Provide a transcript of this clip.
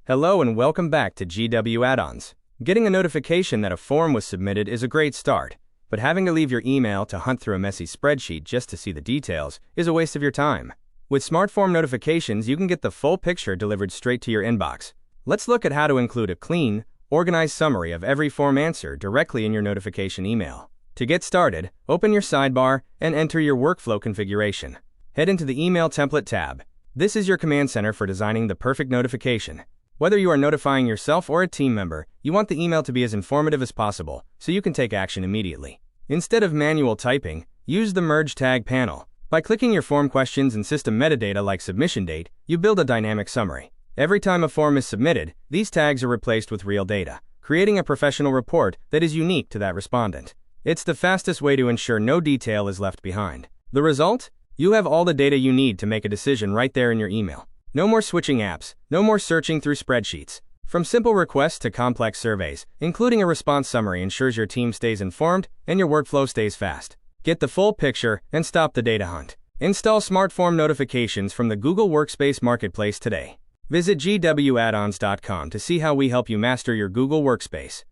Hello and welcome back to GW Add-ons. Getting a notification that a form was submitted is a great start, but having to leave your email to hunt through a messy spreadsheet just to see the details is a waste of your time. With smart form notifications, you can get the full picture delivered straight to your inbox. Let's look at how to include a clean, organized summary of every form answer directly in your notification email. To get started, open your sidebar and enter your workflow configuration. Head into the Email Template tab. This is your command center for designing the perfect notification. Whether you are notifying yourself or a team member, you want the email to be as informative as possible so you can take action immediately. Instead of manual typing, use the Merge Tag panel. By clicking your form questions and system metadata like submission date, you build a dynamic summary. Every time a form is submitted, these tags are replaced with real data, creating a professional report that is unique to that respondent. It's the fastest way to ensure no detail is left behind. The result? You have all the data you need to make a decision right there in your email. No more switching apps, no more searching through spreadsheets. From simple requests to complex surveys, including a response summary ensures your team stays informed and your workflow stays fast. Get the full picture and stop the data hunt. Install Smart Form notifications from the Google Workspace Marketplace today. Visit gwaddons.com to see how we help you master your Google Workspace.